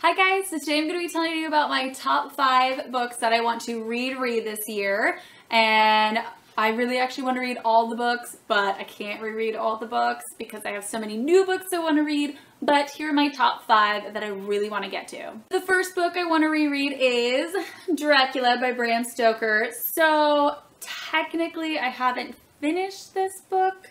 Hi guys, so today I'm going to be telling you about my top 5 books that I want to reread this year. And I really actually want to read all the books, but I can't reread all the books because I have so many new books I want to read. But here are my top 5 that I really want to get to. The first book I want to reread is Dracula by Bram Stoker. So technically I haven't finished this book,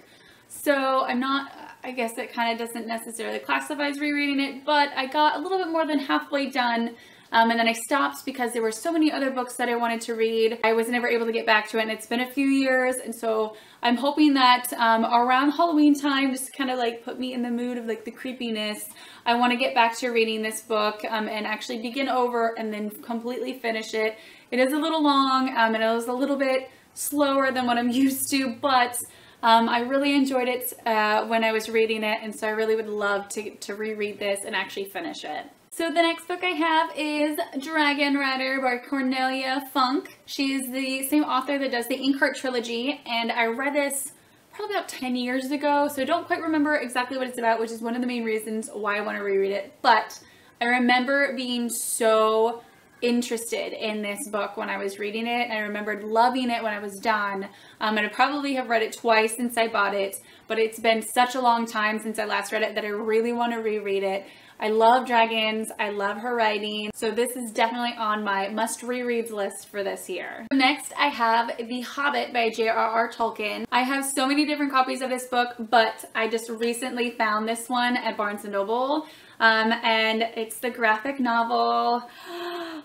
so I'm not, I guess it kind of doesn't necessarily classify as rereading it, but I got a little bit more than halfway done. And then I stopped because there were so many other books that I wanted to read. I was never able to get back to it, and it's been a few years, and so I'm hoping that around Halloween time, just kind of like put me in the mood of like the creepiness. I want to get back to reading this book and actually begin over and then completely finish it. It is a little long and it was a little bit slower than what I'm used to, but I really enjoyed it when I was reading it, and so I really would love to reread this and actually finish it. So the next book I have is Dragon Rider by Cornelia Funke. She is the same author that does the Inkheart trilogy, and I read this probably about 10 years ago, so I don't quite remember exactly what it's about, which is one of the main reasons why I want to reread it. But I remember being so interested in this book when I was reading it, and I remembered loving it when I was done. And I probably have read it twice since I bought it, but it's been such a long time since I last read it that I really want to reread it. I love dragons, I love her writing, so this is definitely on my must-rereads list for this year. Next, I have The Hobbit by J R R Tolkien. I have so many different copies of this book, but I just recently found this one at Barnes&Noble, and it's the graphic novel.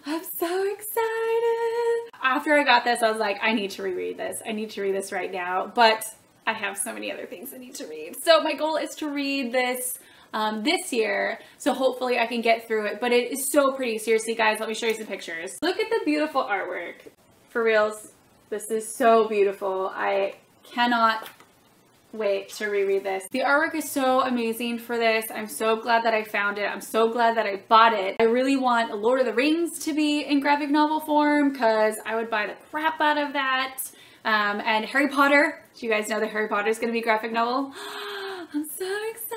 I'm so excited! After I got this, I was like, I need to reread this. I need to read this right now, but I have so many other things I need to read. So my goal is to read this this year, so hopefully I can get through it, but it is so pretty. Seriously guys, let me show you some pictures. Look at the beautiful artwork. For reals, this is so beautiful. I cannot wait to reread this. The artwork is so amazing for this. I'm so glad that I found it. I'm so glad that I bought it. I really want Lord of the Rings to be in graphic novel form because I would buy the crap out of that. And Harry Potter. Do you guys know that Harry Potter is going to be graphic novel? I'm so excited.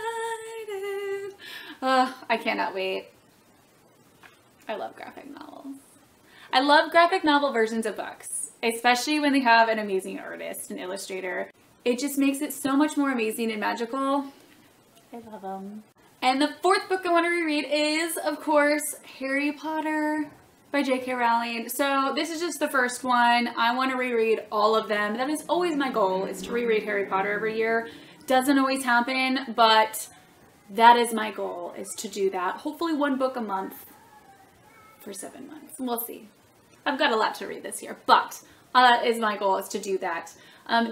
I cannot wait. I love graphic novels. I love graphic novel versions of books, especially when they have an amazing artist and illustrator. It just makes it so much more amazing and magical. I love them. And the fourth book I want to reread is, of course, Harry Potter by J K Rowling. So this is just the first one. I want to reread all of them. That is always my goal, is to reread Harry Potter every year. Doesn't always happen, but that is my goal, is to do that. Hopefully one book a month for 7 months. We'll see. I've got a lot to read this year, but that is my goal, is to do that.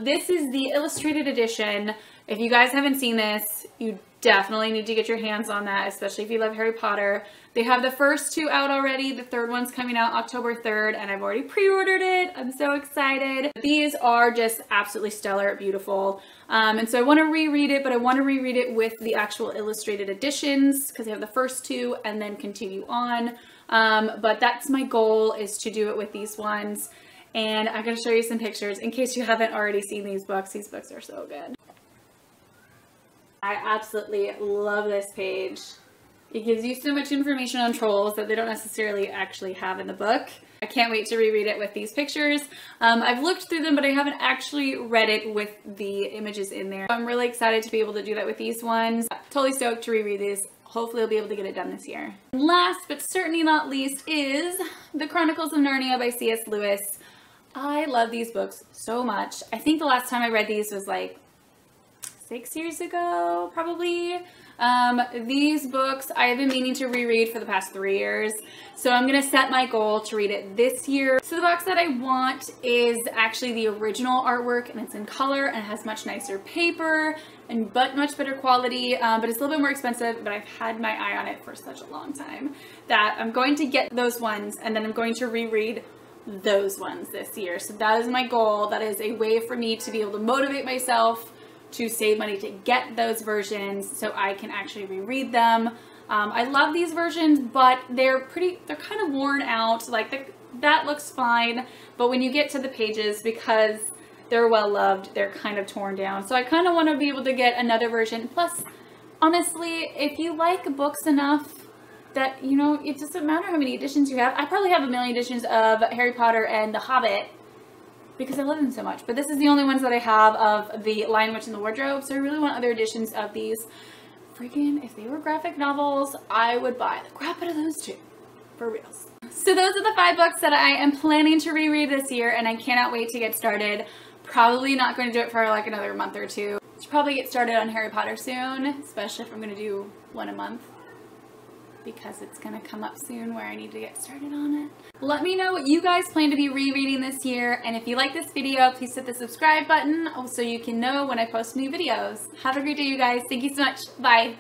This is the illustrated edition. If you guys haven't seen this, you definitely need to get your hands on that, especially if you love Harry Potter. They have the first 2 out already. The third one's coming out October 3rd, and I've already pre-ordered it. I'm so excited. These are just absolutely stellar, beautiful. And so I want to reread it, but I want to reread it with the actual illustrated editions because they have the first 2 and then continue on. But that's my goal, is to do it with these ones. And I'm going to show you some pictures in case you haven't already seen these books. These books are so good. I absolutely love this page. It gives you so much information on trolls that they don't necessarily actually have in the book. I can't wait to reread it with these pictures. I've looked through them, but I haven't actually read it with the images in there. I'm really excited to be able to do that with these ones. Totally stoked to reread these. Hopefully I'll be able to get it done this year. And last, but certainly not least, is The Chronicles of Narnia by C.S. Lewis. I love these books so much. I think the last time I read these was like 6 years ago, probably. These books I have been meaning to reread for the past 3 years, so I'm gonna set my goal to read it this year. So the box that I want is actually the original artwork, and it's in color and it has much nicer paper and much better quality, but it's a little bit more expensive, but I've had my eye on it for such a long time that I'm going to get those ones, and then I'm going to reread those ones this year. So that is my goal. That is a way for me to be able to motivate myself to save money to get those versions so I can actually reread them. I love these versions, but they're kind of worn out. Like that looks fine, but when you get to the pages, because they're well loved, they're kind of torn down. So I kind of want to be able to get another version. Plus, honestly, if you like books enough, that, you know, it doesn't matter how many editions you have. I probably have a million editions of Harry Potter and The Hobbit because I love them so much. But this is the only ones that I have of the Lion, Witch, and the Wardrobe. So I really want other editions of these. Freaking, if they were graphic novels, I would buy the crap out of those too. For reals. So those are the 5 books that I am planning to reread this year, and I cannot wait to get started. Probably not going to do it for like another month or two. Should probably get started on Harry Potter soon, especially if I'm going to do one a month, because it's going to come up soon where I need to get started on it. Let me know what you guys plan to be rereading this year, and if you like this video, please hit the subscribe button so you can know when I post new videos. Have a great day, you guys. Thank you so much. Bye.